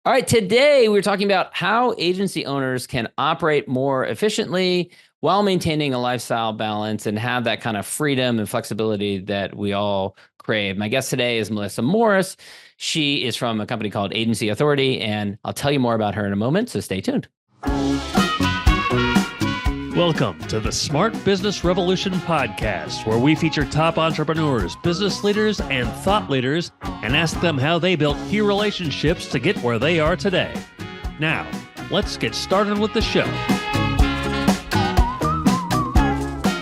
All right, today we're talking about how agency owners can operate more efficiently while maintaining a lifestyle balance and have that kind of freedom and flexibility that we all crave. My guest today is Melissa Morris. She is from a company called Agency Authority, and I'll tell you more about her in a moment, so stay tuned. Welcome to the Smart Business Revolution podcast, where we feature top entrepreneurs, business leaders, and thought leaders and ask them how they built key relationships to get where they are today. Now, let's get started with the show.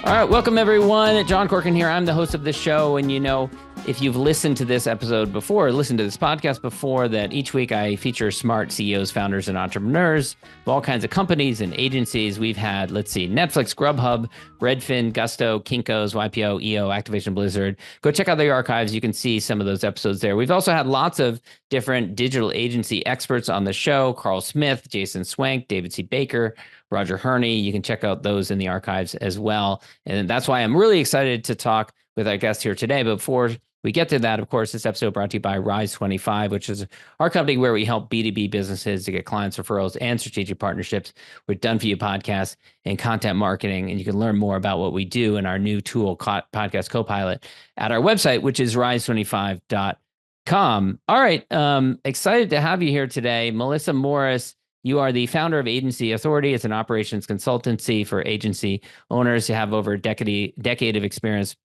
All right, welcome everyone. John Corkin here. I'm the host of this show, and if you've listened to this episode before, listened to this podcast before, that each week I feature smart CEOs, founders, and entrepreneurs of all kinds of companies and agencies. We've had, Netflix, Grubhub, Redfin, Gusto, Kinko's, YPO, EO, Activation Blizzard. Go check out the archives. You can see some of those episodes there. We've also had lots of different digital agency experts on the show: Carl Smith, Jason Swank, David C. Baker, Roger Herney. You can check out those in the archives as well. And that's why I'm really excited to talk with our guest here today. But before we get to that, of course, this episode brought to you by Rise 25, which is our company where we help B2B businesses to get clients, referrals, and strategic partnerships with done-for-you podcasts and content marketing. And you can learn more about what we do in our new tool, Podcast Copilot, at our website, which is rise25.com. All right. Excited to have you here today. Melissa Morris, you are the founder of Agency Authority. It's an operations consultancy for agency owners. You have over a decade of experience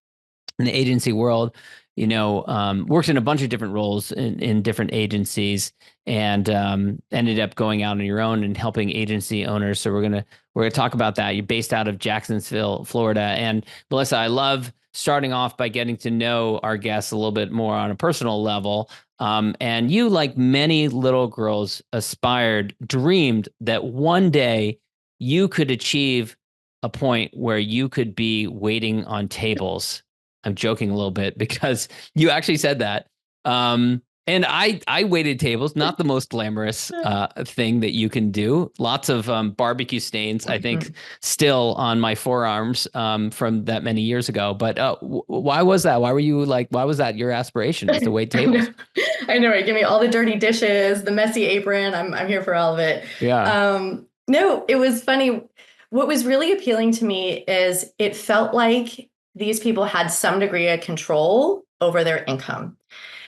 in the agency world. Worked in a bunch of different roles in different agencies, and ended up going out on your own and helping agency owners. So we're gonna talk about that. You're based out of Jacksonville, Florida. And Melissa, I love starting off by getting to know our guests a little bit more on a personal level. And you, like many little girls, dreamed that one day you could achieve a point where you could be waiting on tables. I'm joking a little bit because you actually said that. And I waited tables, not the most glamorous thing that you can do. Lots of barbecue stains, I think, still on my forearms from that many years ago. But why was that? Why was that your aspiration, was to wait tables? I know, right? Give me all the dirty dishes, the messy apron. I'm here for all of it. Yeah. No, it was funny. What was really appealing to me is it felt like these people had some degree of control over their income.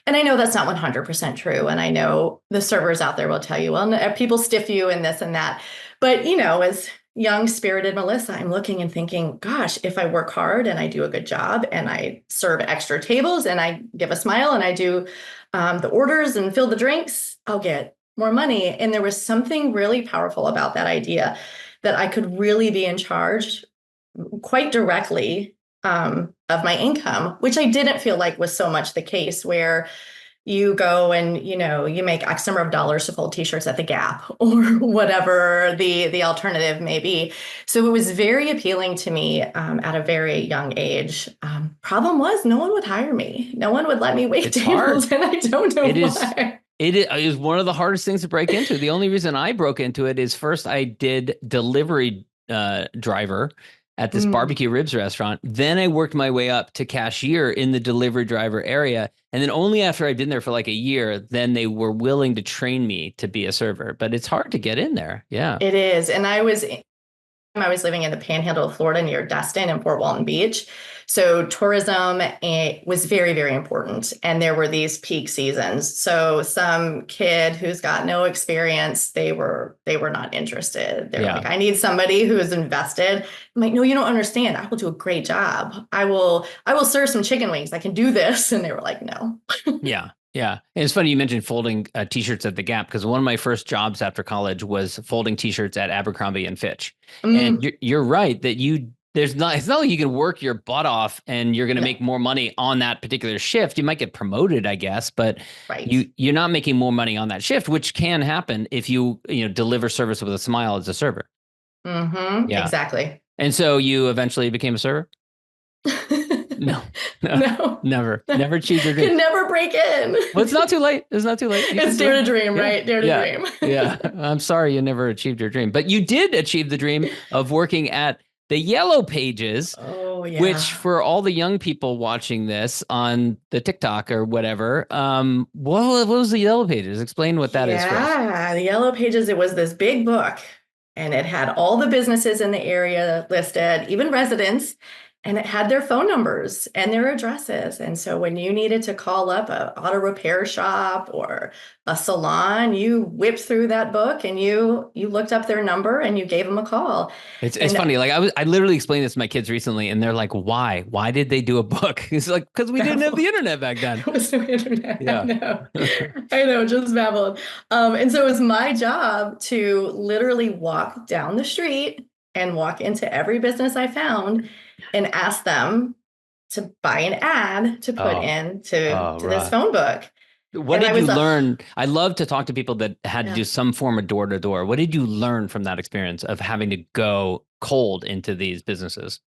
And I know that's not 100% true. And I know the servers out there will tell you, well, people stiff you and this and that. But, as young, spirited Melissa, I'm looking and thinking, gosh, if I work hard and I do a good job and I serve extra tables and I give a smile and I do the orders and fill the drinks, I'll get more money. And there was something really powerful about that idea that I could really be in charge quite directly of my income, which I didn't feel like was so much the case, where you go and, you make X number of dollars to fold t-shirts at the Gap or whatever the alternative may be. So it was very appealing to me at a very young age. Problem was, no one would hire me. No one would let me wait tables, and I don't know why. It is one of the hardest things to break into. The only reason I broke into it is, first I did delivery driver at this barbecue ribs restaurant. Then I worked my way up to cashier in the delivery driver area. And then only after I'd been there for like a year, then they were willing to train me to be a server. But it's hard to get in there. Yeah, it is. And I was living in the panhandle of Florida near Destin and Fort Walton Beach. So tourism was very, very important. And there were these peak seasons. So some kid who's got no experience, they were not interested. They're like, I need somebody who is invested. I'm like, no, you don't understand. I will do a great job. I will serve some chicken wings. I can do this. And they were like, no. Yeah. Yeah. And it's funny you mentioned folding t-shirts at the Gap, because one of my first jobs after college was folding t-shirts at Abercrombie and Fitch. And you're right that it's not like you can work your butt off and you're going to make more money on that particular shift. You might get promoted, I guess, but you're not making more money on that shift, which can happen if you deliver service with a smile as a server. Mm-hmm. Yeah. Exactly. And so you eventually became a server? No, never achieved your dream. Could never break in. Well, it's not too late. It's dare to dream, right? Dare to dream. Yeah. I'm sorry you never achieved your dream, but you did achieve the dream of working at the Yellow Pages, Oh, yeah. which for all the young people watching this on the TikTok or whatever, what was the Yellow Pages? Explain what that is for us. Yeah, the Yellow Pages, it was this big book and it had all the businesses in the area listed, even residents, and it had their phone numbers and their addresses. And so when you needed to call up an auto repair shop or a salon, you whipped through that book and you looked up their number and you gave them a call. It's And funny. Like I literally explained this to my kids recently, and they're like, "Why? Why did they do a book?" It's like because we didn't have the internet back then. There was no internet. Yeah. I know. I know, just babbled. And so it was my job to literally walk down the street and walk into every business I found and ask them to buy an ad to put into this right. phone book. What did you learn? I love to talk to people that had to do some form of door to door. What did you learn from that experience of having to go cold into these businesses?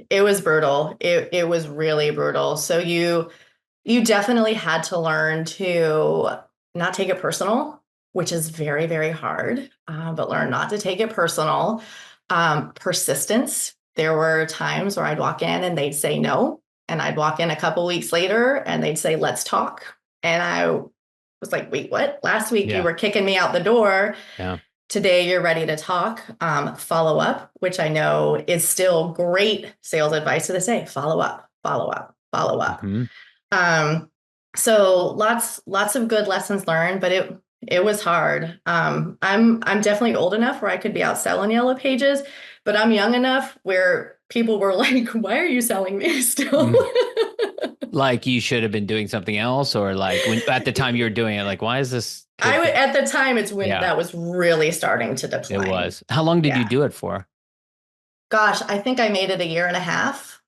It was brutal. It was really brutal. So you definitely had to learn to not take it personal, which is very, very hard, but learn not to take it personal. Persistence. There were times where I'd walk in and they'd say no. And I'd walk in a couple weeks later and they'd say, let's talk. And I was like, wait, what? Last week you were kicking me out the door. Yeah. Today you're ready to talk. Follow up, which I know is still great sales advice to this day. Follow up, follow up, follow up. Mm-hmm. So lots of good lessons learned, but it was hard. I'm definitely old enough where I could be out selling Yellow Pages, but I'm young enough where people were like, why are you selling these still? Like you should have been doing something else, or like at the time you were doing it, like, why is this? At the time, it's when that was really starting to decline. It was. How long did you do it for? Gosh, I think I made it 1.5 years.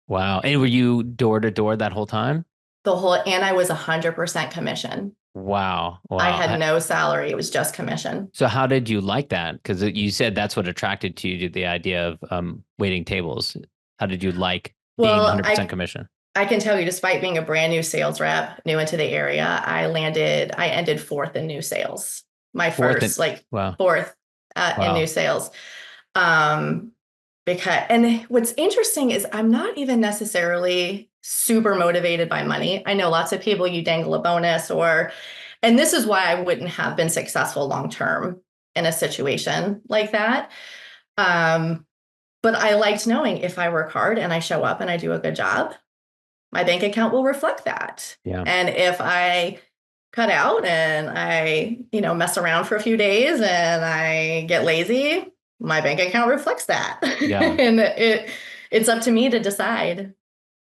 Wow. And were you door to door that whole time? And I was 100% commission. Wow. I had no salary. It was just commission. So how did you like that? Because you said that's what attracted to you, the idea of waiting tables. How did you like being 100% commission? I can tell you, despite being a brand new sales rep, new into the area, I ended fourth in new sales. My fourth in new sales. And what's interesting is I'm not even necessarily super motivated by money. I know lots of people, you dangle a bonus and this is why I wouldn't have been successful long-term in a situation like that. But I liked knowing if I work hard and I show up and I do a good job, my bank account will reflect that. Yeah. And if I cut out and I, mess around for a few days and I get lazy, my bank account reflects that. Yeah. And it's up to me to decide.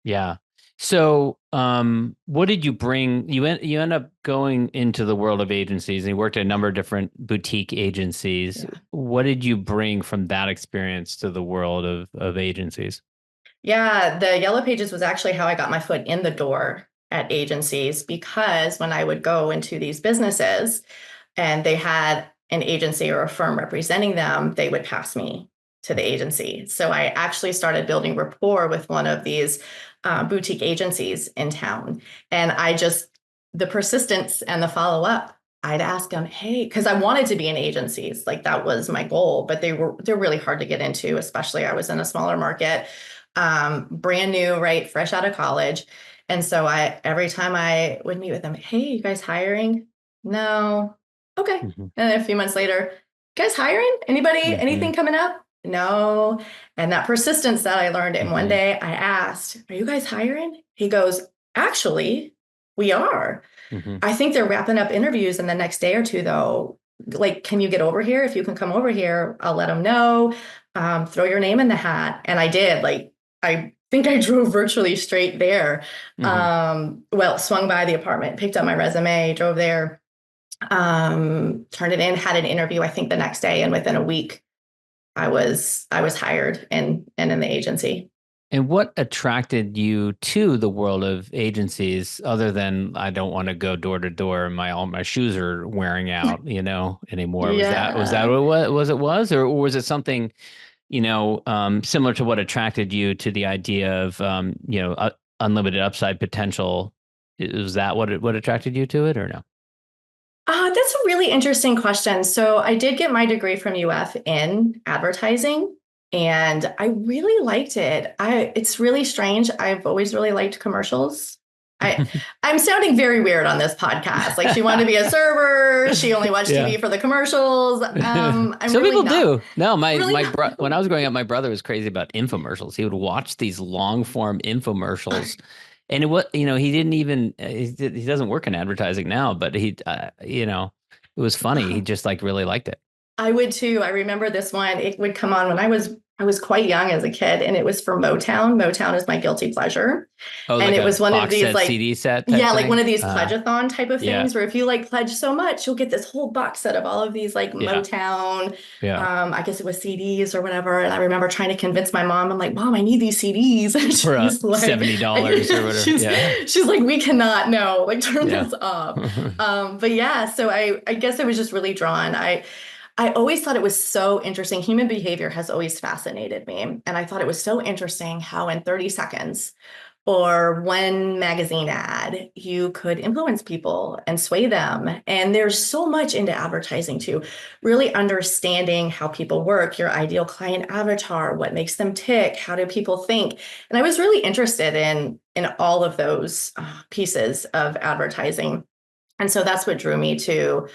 Yeah. So, what did you bring? You end up going into the world of agencies, and you worked at a number of different boutique agencies. Yeah. What did you bring from that experience to the world of agencies? Yeah, the Yellow Pages was actually how I got my foot in the door at agencies, because when I would go into these businesses and they had an agency or a firm representing them, they would pass me to the agency. So I actually started building rapport with one of these boutique agencies in town. And the persistence and the follow-up, I'd ask them, hey, because I wanted to be in agencies, like that was my goal, but they're really hard to get into, especially I was in a smaller market. Brand new, right? Fresh out of college. And so every time I would meet with them, hey, you guys hiring? No. Okay. Mm-hmm. And then a few months later, guys hiring? Anybody, anything coming up? No. And that persistence that I learned. And one day I asked, are you guys hiring? He goes, actually, we are. Mm-hmm. I think they're wrapping up interviews in the next day or two, though. Like, can you get over here? If you can come over here, I'll let them know. Throw your name in the hat. And I did. Like, I think I drove virtually straight there. Mm-hmm. Swung by the apartment, picked up my resume, drove there, turned it in, had an interview, I think the next day. And within a week, I was hired and in the agency. And what attracted you to the world of agencies other than I don't want to go door to door and all my shoes are wearing out, anymore? Yeah. Was that what it was? Or was it something, similar to what attracted you to the idea of, unlimited upside potential? Is that what attracted you to it or no? That's a really interesting question. So I did get my degree from UF in advertising. And I really liked it. It's really strange. I've always really liked commercials. I'm sounding very weird on this podcast. Like she wanted to be a server. She only watched TV for the commercials. I'm Some really people not, do. No, really when I was growing up, my brother was crazy about infomercials. He would watch these long form infomercials, and it was, he didn't even he doesn't work in advertising now, but it was funny. He just like really liked it. I would too. I remember this one. It would come on when I was quite young as a kid, and it was for Motown. Motown is my guilty pleasure. Oh, And like it a was one of box these set, like CD set type yeah, like thing? one of these pledge-a-thon type of Yeah. things where if you like pledge so much, you'll get this whole box set of all of these like Yeah. Motown, Yeah. I guess it was CDs or whatever. And I remember trying to convince my mom, I'm like, Mom, I need these CDs. And For she's like, $70 or whatever. She's like, we cannot, no, like turn Yeah. this off. But yeah, so I guess I was just really drawn. I always thought it was so interesting. Human behavior has always fascinated me. And I thought it was so interesting how in 30 seconds or one magazine ad, you could influence people and sway them. And there's so much into advertising too, really understanding how people work, your ideal client avatar, what makes them tick, how do people think? And I was really interested in all of those pieces of advertising. And so that's what drew me to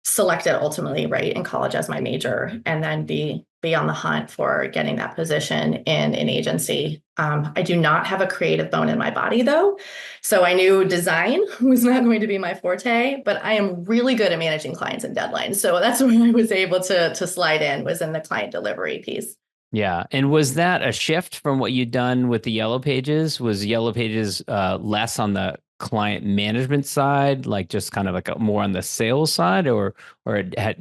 select it ultimately, right, in college as my major, and then be on the hunt for getting that position in an agency. I do not have a creative bone in my body though. So I knew design was not going to be my forte, but I am really good at managing clients and deadlines. So that's where I was able to slide in, was in the client delivery piece. Yeah. And was that a shift from what you'd done with the Yellow Pages? Was Yellow Pages less on the client management side, like just kind of like more on the sales side, or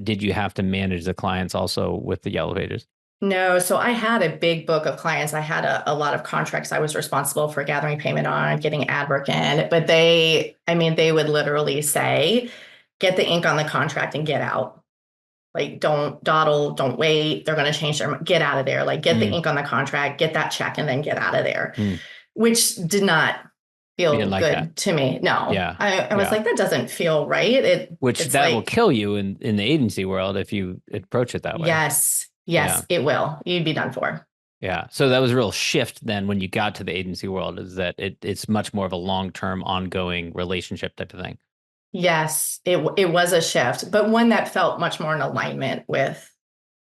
did you have to manage the clients also with the Yellow Pages? No, so I had a big book of clients. I had a lot of contracts I was responsible for gathering payment on, getting ad work in, but they would literally say, get the ink on the contract and get out. Like, don't dawdle, don't wait. They're going to change get out of there. Like, get the ink on the contract, get that check, and then get out of there, which did not feel like good that to me. No, Yeah. I was like, that doesn't feel right. Which it's that like, will kill you in the agency world if you approach it that way. Yes, it will. You'd be done for. Yeah. So that was a real shift then when you got to the agency world, is that it's much more of a long-term ongoing relationship type of thing. Yes, it was a shift, but one that felt much more in alignment with,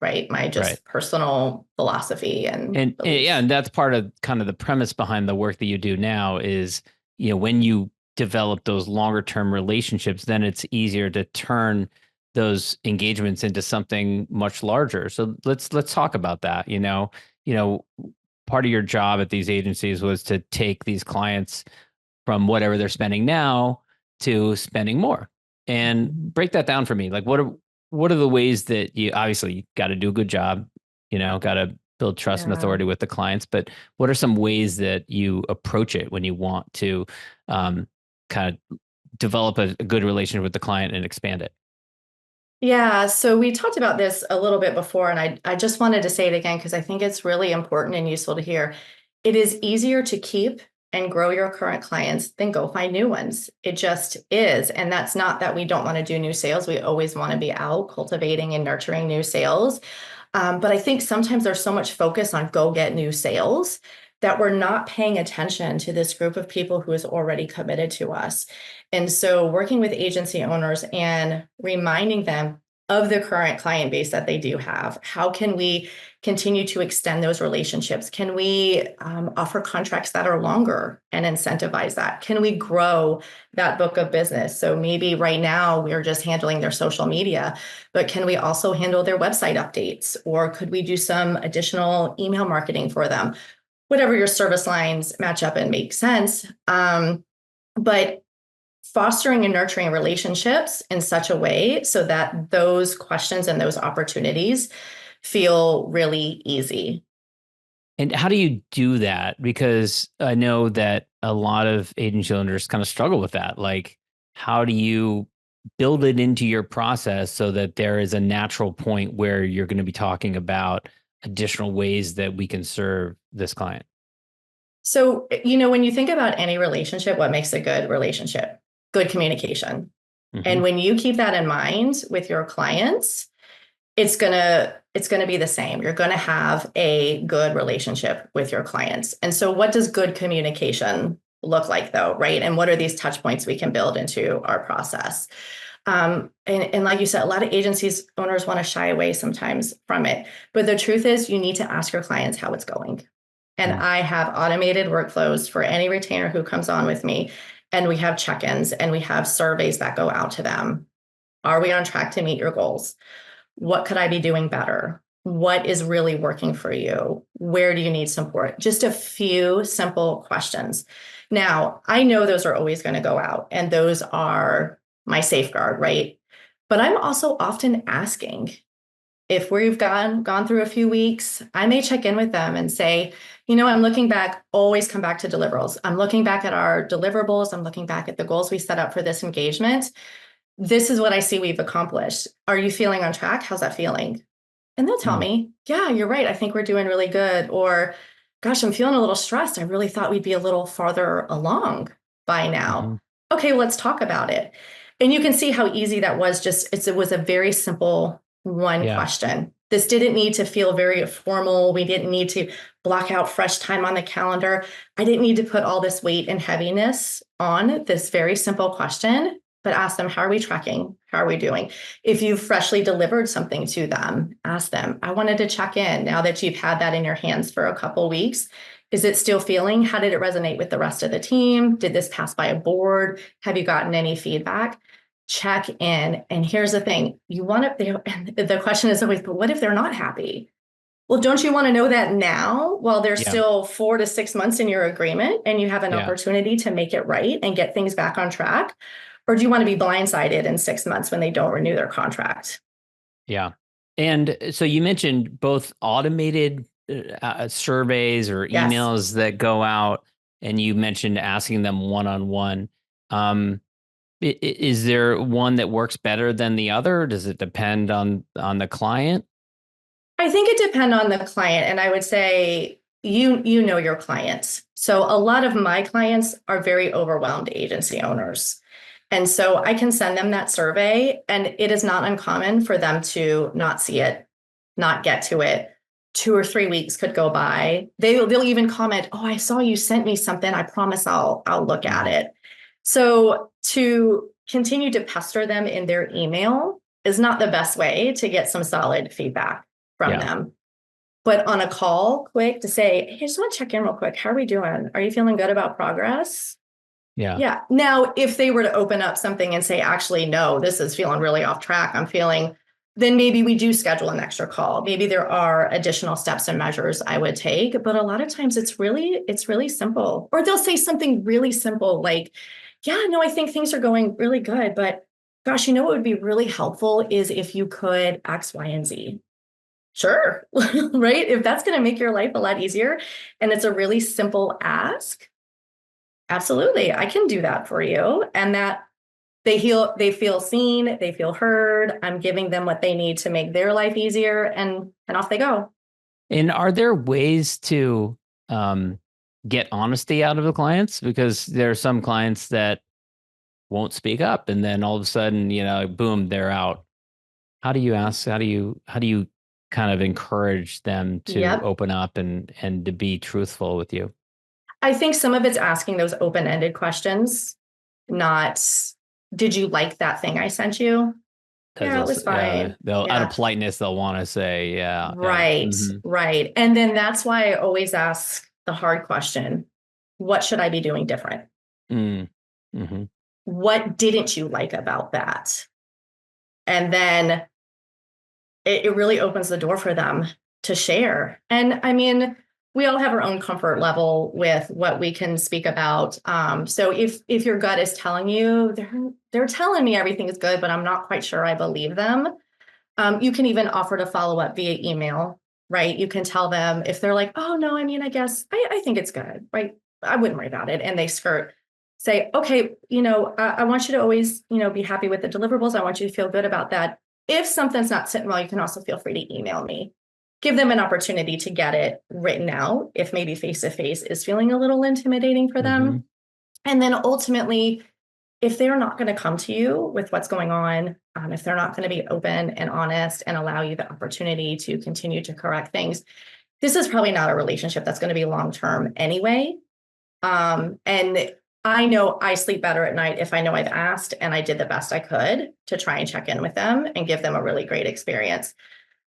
right, my just personal philosophy and yeah, and that's part of kind of the premise behind the work that you do now is, when you develop those longer term relationships, then it's easier to turn those engagements into something much larger. So let's talk about that. Part of your job at these agencies was to take these clients from whatever they're spending now to spending more, and break that down for me. Like, what are the ways that you obviously got to do a good job, got to build trust and authority with the clients, but what are some ways that you approach it when you want to kind of develop a good relationship with the client and expand it? Yeah, so we talked about this a little bit before, and I just wanted to say it again because I think it's really important and useful to hear. It is easier to keep and grow your current clients than go find new ones. It just is. And that's not that we don't want to do new sales. We always want to be out cultivating and nurturing new sales. But I think sometimes there's so much focus on go get new sales that we're not paying attention to this group of people who is already committed to us. And so working with agency owners and reminding them of the current client base that they do have, how can we continue to extend those relationships? Can we offer contracts that are longer and incentivize that? Can we grow that book of business? So maybe right now we're just handling their social media, but can we also handle their website updates? Or could we do some additional email marketing for them? Whatever your service lines match up and make sense. But fostering and nurturing relationships in such a way so that those questions and those opportunities feel really easy. And how do you do that? Because I know that a lot of agency owners kind of struggle with that. Like, how do you build it into your process so that there is a natural point where you're going to be talking about additional ways that we can serve this client? So, when you think about any relationship, what makes a good relationship? Good communication. And when you keep that in mind with your clients, it's gonna be the same. You're gonna have a good relationship with your clients. And so what does good communication look like though, right? And what are these touch points we can build into our process? And like you said, a lot of agencies owners want to shy away sometimes from it. But the truth is you need to ask your clients how it's going. And I have automated workflows for any retainer who comes on with me. And we have check-ins and we have surveys that go out to them. Are we on track to meet your goals? What could I be doing better? What is really working for you? Where do you need support? Just a few simple questions. Now, I know those are always going to go out, and those are my safeguard, right? But I'm also often asking, if we've gone through a few weeks, I may check in with them and say, I'm looking back, always come back to deliverables. I'm looking back at our deliverables. I'm looking back at the goals we set up for this engagement. This is what I see we've accomplished. Are you feeling on track? How's that feeling? And they'll tell me, yeah, you're right. I think we're doing really good. Or, gosh, I'm feeling a little stressed. I really thought we'd be a little farther along by now. Okay, let's talk about it. And you can see how easy that was. It was a very simple question. This didn't need to feel very formal. We didn't need to block out fresh time on the calendar. I didn't need to put all this weight and heaviness on this very simple question, but ask them, how are we tracking? How are we doing? If you've freshly delivered something to them, ask them, I wanted to check in now that you've had that in your hands for a couple weeks. Is it still feeling? How did it resonate with the rest of the team? Did this pass by a board? Have you gotten any feedback? Check in. And here's the thing, the question is always, but what if they're not happy? Well, don't you want to know that now while there's still 4 to 6 months in your agreement and you have an opportunity to make it right and get things back on track? Or do you want to be blindsided in 6 months when they don't renew their contract? Yeah. And so you mentioned both automated surveys or emails that go out, and you mentioned asking them one-on-one. Is there one that works better than the other? Does it depend on the client? I think it depends on the client. And I would say, you know your clients. So a lot of my clients are very overwhelmed agency owners. And so I can send them that survey, and it is not uncommon for them to not see it, not get to it. 2 or 3 weeks could go by. They'll even comment, oh, I saw you sent me something. I promise I'll look at it. So to continue to pester them in their email is not the best way to get some solid feedback from them. But on a call, quick to say, hey, I just want to check in real quick. How are we doing? Are you feeling good about progress? Yeah. Now, if they were to open up something and say, actually, no, this is feeling really off track, then maybe we do schedule an extra call. Maybe there are additional steps and measures I would take. But a lot of times it's really simple. Or they'll say something really simple like, yeah, no, I think things are going really good. But gosh, what would be really helpful is if you could X, Y, and Z. Sure. Right? If that's going to make your life a lot easier and it's a really simple ask, absolutely, I can do that for you. And that they feel seen, they feel heard. I'm giving them what they need to make their life easier, and off they go. And are there ways to get honesty out of the clients? Because there are some clients that won't speak up, and then all of a sudden, boom, they're out. How do you ask? How do you kind of encourage them to open up and to be truthful with you? I think some of it's asking those open-ended questions, not, did you like that thing I sent you? Yeah, it was fine. Out of politeness, they'll want to say, yeah. Right, right. And then that's why I always ask the hard question, what should I be doing different? Mm-hmm. What didn't you like about that? And then it really opens the door for them to share. And we all have our own comfort level with what we can speak about. So if your gut is telling you, they're telling me everything is good, but I'm not quite sure I believe them, you can even offer to follow up via email, right? You can tell them if they're like, oh, no, I guess I think it's good, right? I wouldn't worry about it. And they say, okay, I want you to always, be happy with the deliverables. I want you to feel good about that. If something's not sitting well, you can also feel free to email me. Give them an opportunity to get it written out if maybe face-to-face is feeling a little intimidating for them. And then ultimately, if they're not going to come to you with what's going on, if they're not going to be open and honest and allow you the opportunity to continue to correct things, this is probably not a relationship that's going to be long-term anyway. And I know I sleep better at night if I know I've asked and I did the best I could to try and check in with them and give them a really great experience.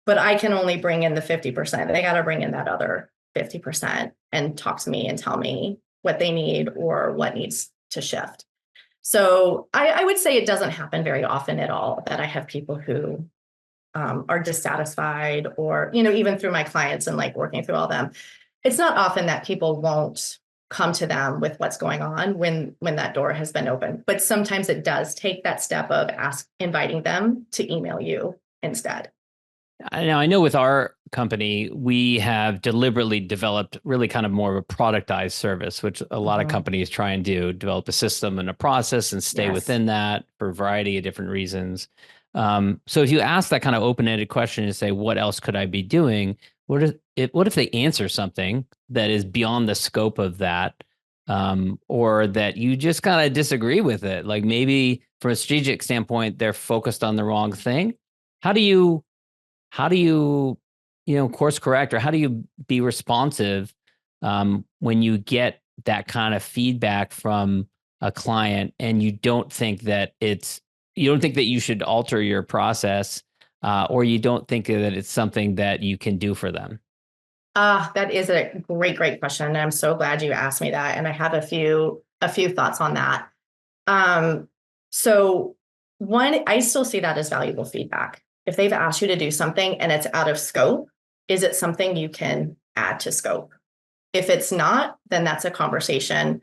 But I can only bring in the 50%. They got to bring in that other 50% and talk to me and tell me what they need or what needs to shift. So I would say it doesn't happen very often at all that I have people who are dissatisfied, or, even through my clients and like working through all them. It's not often that people won't come to them with what's going on when that door has been opened. But sometimes it does take that step of inviting them to email you instead. Now, I know with our company, we have deliberately developed really kind of more of a productized service, which a lot of companies try and do, develop a system and a process and stay within that for a variety of different reasons. So if you ask that kind of open-ended question and say, what else could I be doing? What if they answer something that is beyond the scope of that, or that you just kind of disagree with it? Like maybe from a strategic standpoint, they're focused on the wrong thing. How do you course correct, or how do you be responsive when you get that kind of feedback from a client and you don't think that you should alter your process, or you don't think that it's something that you can do for them? That is a great question. And I'm so glad you asked me that. And I have a few thoughts on that. So one, I still see that as valuable feedback. If they've asked you to do something and it's out of scope, is it something you can add to scope? If it's not, then that's a conversation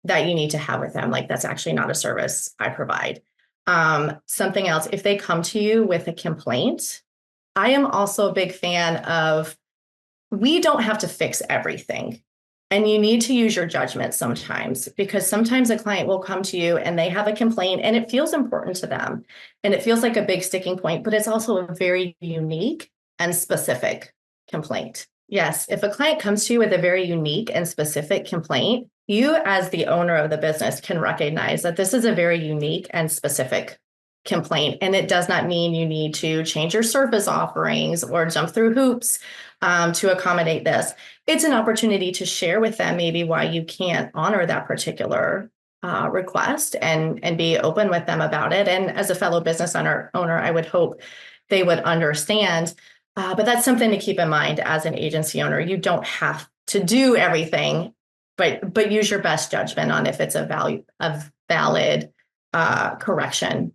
that you need to have with them. Like, that's actually not a service I provide. Something else, if they come to you with a complaint, I am also a big fan of, we don't have to fix everything. And you need to use your judgment sometimes, because sometimes a client will come to you and they have a complaint and it feels important to them. And it feels like a big sticking point, but it's also a very unique and specific complaint. Yes, if a client comes to you with a very unique and specific complaint, you as the owner of the business can recognize that this is a very unique and specific complaint. And it does not mean you need to change your service offerings or jump through hoops to accommodate this. It's an opportunity to share with them maybe why you can't honor that particular request and be open with them about it. And as a fellow business owner, I would hope they would understand. But that's something to keep in mind as an agency owner. You don't have to do everything, but use your best judgment on if it's a valid correction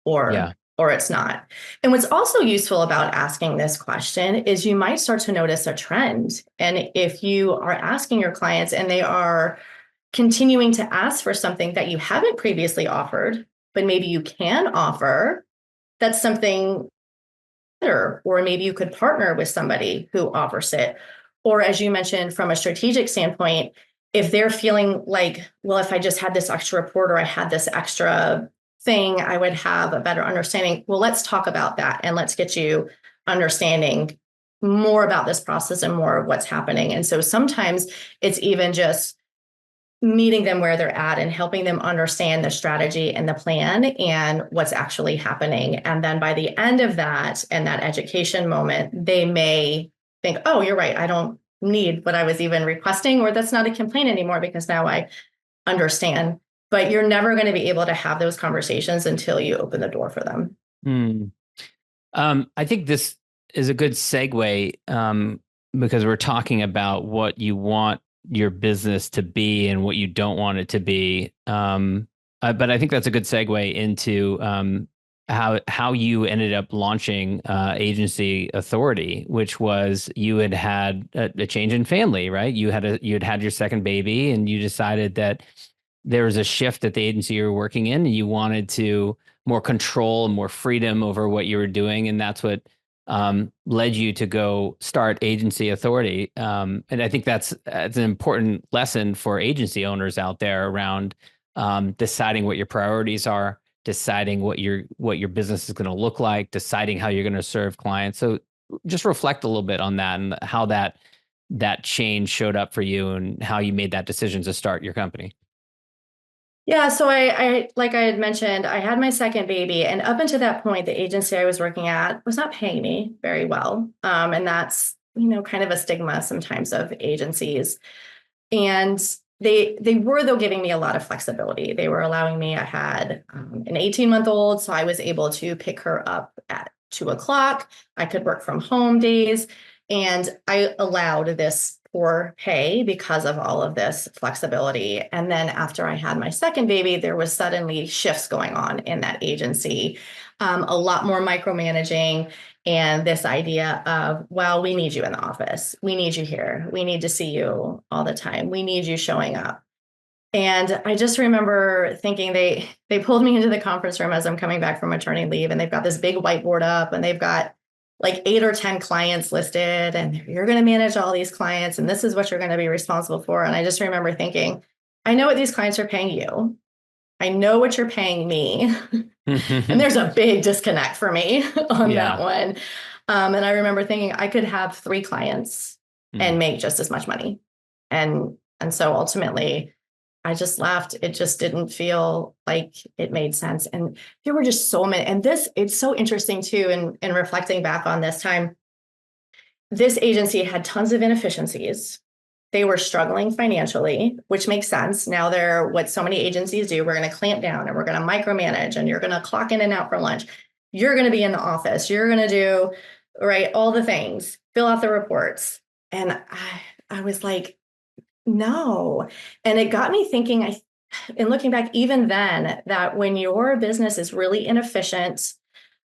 or it's not. And what's also useful about asking this question is you might start to notice a trend. And if you are asking your clients and they are continuing to ask for something that you haven't previously offered, but maybe you can offer, that's something better. Or maybe you could partner with somebody who offers it. Or as you mentioned, from a strategic standpoint, if they're feeling like, well, if I just had this extra report or I had this extra thing, I would have a better understanding. Well, let's talk about that and let's get you understanding more about this process and more of what's happening. And so sometimes it's even just meeting them where they're at and helping them understand the strategy and the plan and what's actually happening. And then by the end of that and that education moment, they may think, oh, you're right, I don't need what I was even requesting, or that's not a complaint anymore because now I understand. But you're never going to be able to have those conversations until you open the door for them. I think this is a good segue because we're talking about what you want your business to be and what you don't want it to be. But I think that's a good segue into how you ended up launching Agency Authority, which was you had a change in family, right? You had your second baby, and you decided that there was a shift at the agency you were working in, and you wanted to more control and more freedom over what you were doing. And that's what led you to go start Agency Authority. And I think that's an important lesson for agency owners out there around deciding what your priorities are, deciding what your business is going to look like, deciding how you're going to serve clients. So just reflect a little bit on that and how that change showed up for you and how you made that decision to start your company. Yeah, so like I had mentioned, I had my second baby, and up until that point, the agency I was working at was not paying me very well. And that's, kind of a stigma sometimes of agencies. And they were, though, giving me a lot of flexibility. They were allowing me, I had an 18-month-old, so I was able to pick her up at 2 o'clock. I could work from home days, and I allowed this poor pay because of all of this flexibility. And then after I had my second baby, there was suddenly shifts going on in that agency, a lot more micromanaging. And this idea of, well, we need you in the office. We need you here. We need to see you all the time. We need you showing up. And I just remember thinking they pulled me into the conference room as I'm coming back from maternity leave, and they've got this big whiteboard up, and they've got like 8 or 10 clients listed, and you're going to manage all these clients, and this is what you're going to be responsible for. And I just remember thinking, I know what these clients are paying you. I know what you're paying me. And there's a big disconnect for me on that one. And I remember thinking I could have 3 clients and make just as much money. And so ultimately I just left. It just didn't feel like it made sense. And there were just so many, and it's so interesting too, in reflecting back on this time, this agency had tons of inefficiencies. They were struggling financially, which makes sense. Now they're what so many agencies do. We're going to clamp down, and we're going to micromanage, and you're going to clock in and out for lunch. You're going to be in the office. You're going to do, right, all the things, fill out the reports. And I was like, no. And it got me thinking, and looking back even then, that when your business is really inefficient,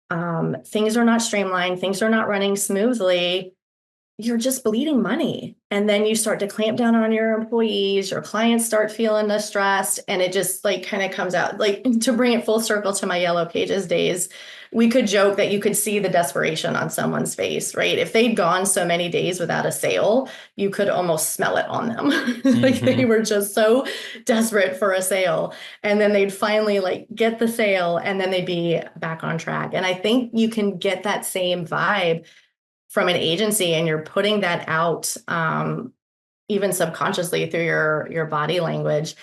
things are not streamlined, things are not running smoothly, you're just bleeding money. And then you start to clamp down on your employees, your clients start feeling distressed, and it just like kind of comes out. Like, to bring it full circle to my Yellow Pages days, we could joke that you could see the desperation on someone's face, right? If they'd gone so many days without a sale, you could almost smell it on them. Like they were just so desperate for a sale. And then they'd finally like get the sale, and then they'd be back on track. And I think you can get that same vibe from an agency, and you're putting that out even subconsciously through your body language.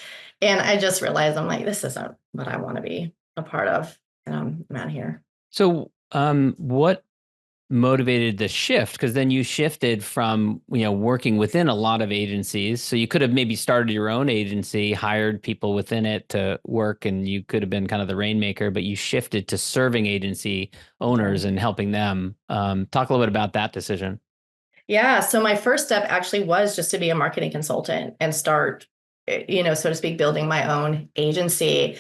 And I just realized, I'm like, this isn't what I want to be a part of. And I'm out here. So what motivated the shift? Because then you shifted from, working within a lot of agencies. So you could have maybe started your own agency, hired people within it to work, and you could have been kind of the rainmaker, but you shifted to serving agency owners and helping them. Talk a little bit about that decision. Yeah. So my first step actually was just to be a marketing consultant and start, so to speak, building my own agency.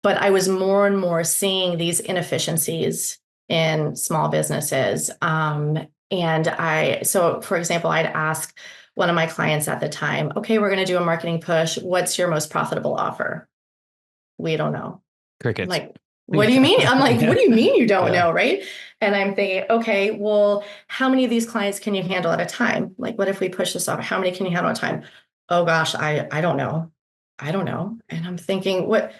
But I was more and more seeing these inefficiencies in small businesses. So for example, I'd ask one of my clients at the time, okay, we're going to do a marketing push. What's your most profitable offer? We don't know. Crickets. I'm like, what do you mean? I'm like, what do you mean you don't know? Right. And I'm thinking, okay, well, how many of these clients can you handle at a time? Like, what if we push this off? How many can you handle at a time? Oh gosh, I don't know. I don't know. And I'm thinking, what?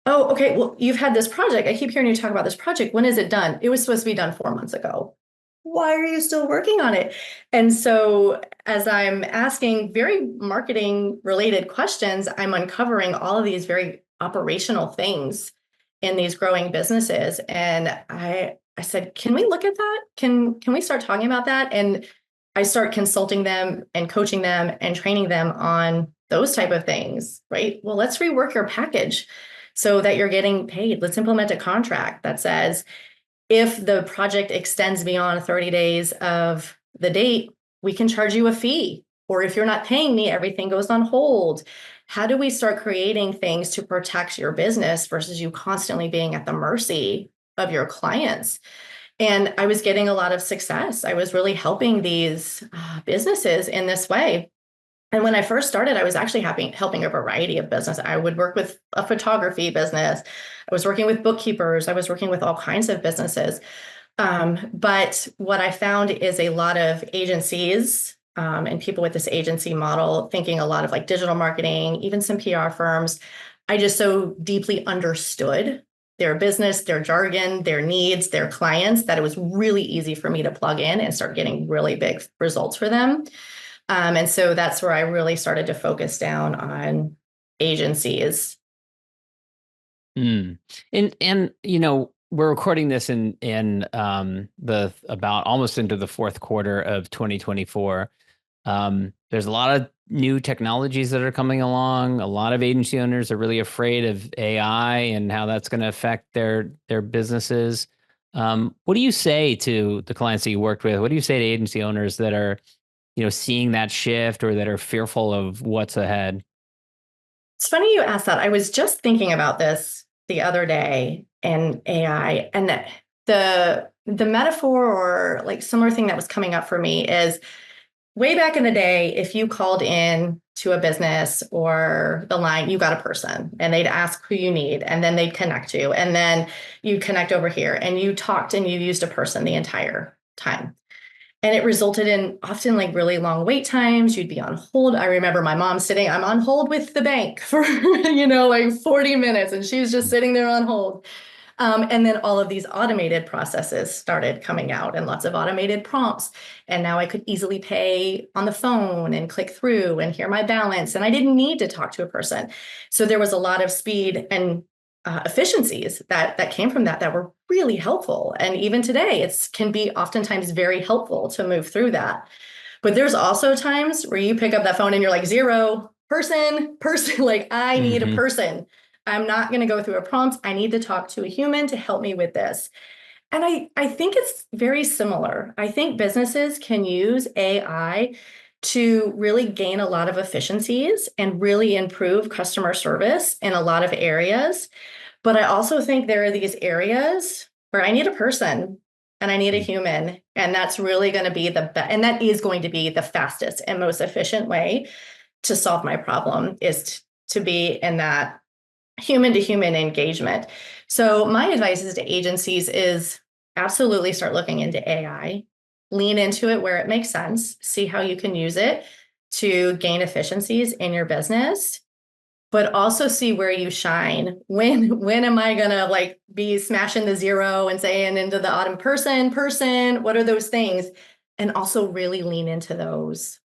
Oh, okay. Well, you've had this project. I keep hearing you talk about this project. When is it done? It was supposed to be done 4 months ago. Why are you still working on it? And so as I'm asking very marketing related questions, I'm uncovering all of these very operational things in these growing businesses. And I said, can we look at that? Can we start talking about that? And I start consulting them and coaching them and training them on those type of things, right? Well, let's rework your package so that you're getting paid. Let's implement a contract that says, if the project extends beyond 30 days of the date, we can charge you a fee. Or if you're not paying me, everything goes on hold. How do we start creating things to protect your business versus you constantly being at the mercy of your clients? And I was getting a lot of success. I was really helping these businesses in this way. And when I first started, I was actually helping a variety of business. I would work with a photography business. I was working with bookkeepers. I was working with all kinds of businesses. But what I found is a lot of agencies and people with this agency model thinking a lot of like digital marketing, even some PR firms. I just so deeply understood their business, their jargon, their needs, their clients, that it was really easy for me to plug in and start getting really big results for them. And so that's where I really started to focus down on agencies. Mm. And we're recording this in the about almost into the fourth quarter of 2024. There's a lot of new technologies that are coming along. A lot of agency owners are really afraid of AI and how that's going to affect their businesses. What do you say to the clients that you worked with? What do you say to agency owners that are, seeing that shift or that are fearful of what's ahead? It's funny you asked that. I was just thinking about this the other day and AI, and the metaphor or like similar thing that was coming up for me is way back in the day, if you called in to a business or the line, you got a person and they'd ask who you need, and then they'd connect you, and then you connect over here and you talked and you used a person the entire time. And it resulted in often like really long wait times. You'd be on hold. I remember my mom sitting, I'm on hold with the bank for, like 40 minutes, and she was just sitting there on hold. And then all of these automated processes started coming out and lots of automated prompts. And now I could easily pay on the phone and click through and hear my balance. And I didn't need to talk to a person. So there was a lot of speed and efficiencies that came from that were really helpful. And even today, it can be oftentimes very helpful to move through that. But there's also times where you pick up that phone and you're like, zero, person, like I need a person. I'm not going to go through a prompt. I need to talk to a human to help me with this. And I think it's very similar. I think businesses can use AI to really gain a lot of efficiencies and really improve customer service in a lot of areas. But I also think there are these areas where I need a person and I need a human. And that's really going to be and that is going to be the fastest and most efficient way to solve my problem, is to be in that human to human engagement. So my advice is to agencies is absolutely start looking into AI, lean into it where it makes sense, see how you can use it to gain efficiencies in your business, but also see where you shine. When am I gonna like be smashing the zero and saying into the autumn person, what are those things? And also really lean into those.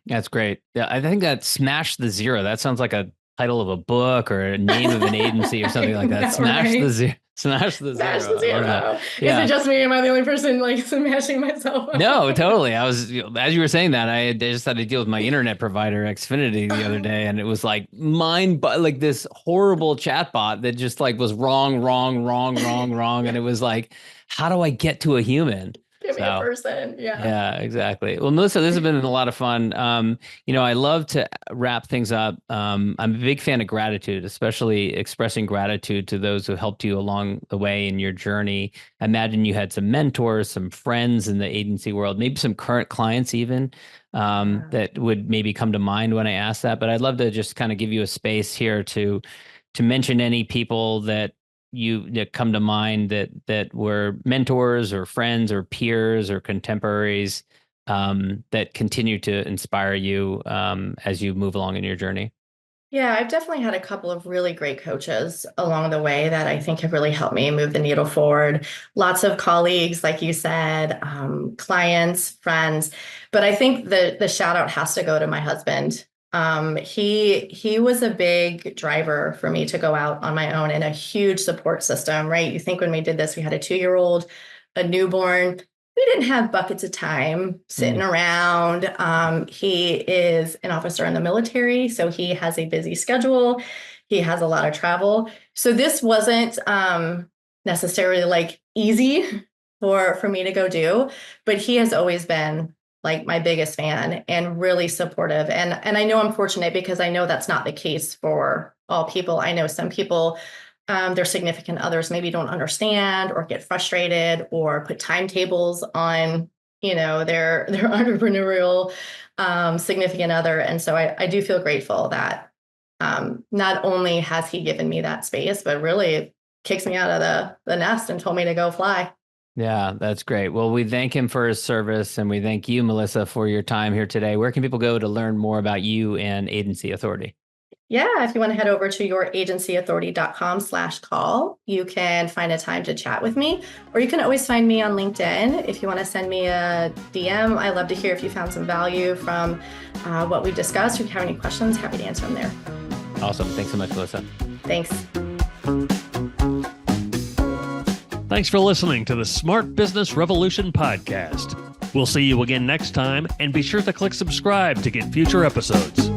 That's great. Yeah, I think that Smash the Zero, that sounds like a title of a book or a name of an agency or something like that. Smash the Zero. Smash the Zero. Smash the zero. Yeah. Is it just me? Am I the only person like smashing myself? No, totally. I was, as you were saying that, I just had to deal with my internet provider, Xfinity, the other day, and it was like like this horrible chatbot that just like was wrong, and it was like, how do I get to a human? Give me a person. Yeah, exactly. Well, Melissa, this has been a lot of fun. I love to wrap things up. I'm a big fan of gratitude, especially expressing gratitude to those who helped you along the way in your journey. I imagine you had some mentors, some friends in the agency world, maybe some current clients even, that would maybe come to mind when I ask that. But I'd love to just kind of give you a space here to mention any people that come to mind that were mentors or friends or peers or contemporaries, that continue to inspire you as you move along in your journey? Yeah, I've definitely had a couple of really great coaches along the way that I think have really helped me move the needle forward. Lots of colleagues, like you said, clients, friends. But I think the shout out has to go to my husband. He was a big driver for me to go out on my own, and a huge support system, right? You think when we did this, we had a 2-year-old, a newborn. We didn't have buckets of time sitting around. He is an officer in the military, so he has a busy schedule. He has a lot of travel. So this wasn't necessarily like easy for me to go do, but he has always been like my biggest fan and really supportive. And I know I'm fortunate because I know that's not the case for all people. I know some people, their significant others maybe don't understand or get frustrated or put timetables on, their entrepreneurial significant other. And so I do feel grateful that not only has he given me that space, but really kicks me out of the nest and told me to go fly. Yeah, that's great. Well, we thank him for his service, and we thank you, Melissa, for your time here today. Where can people go to learn more about you and Agency Authority? Yeah, if you want to head over to youragencyauthority.com/call, you can find a time to chat with me, or you can always find me on LinkedIn. If you want to send me a DM, I love to hear if you found some value from what we discussed. If you have any questions, happy to answer them there. Awesome. Thanks so much, Melissa. Thanks. Thanks for listening to the Smart Business Revolution podcast. We'll see you again next time, and be sure to click subscribe to get future episodes.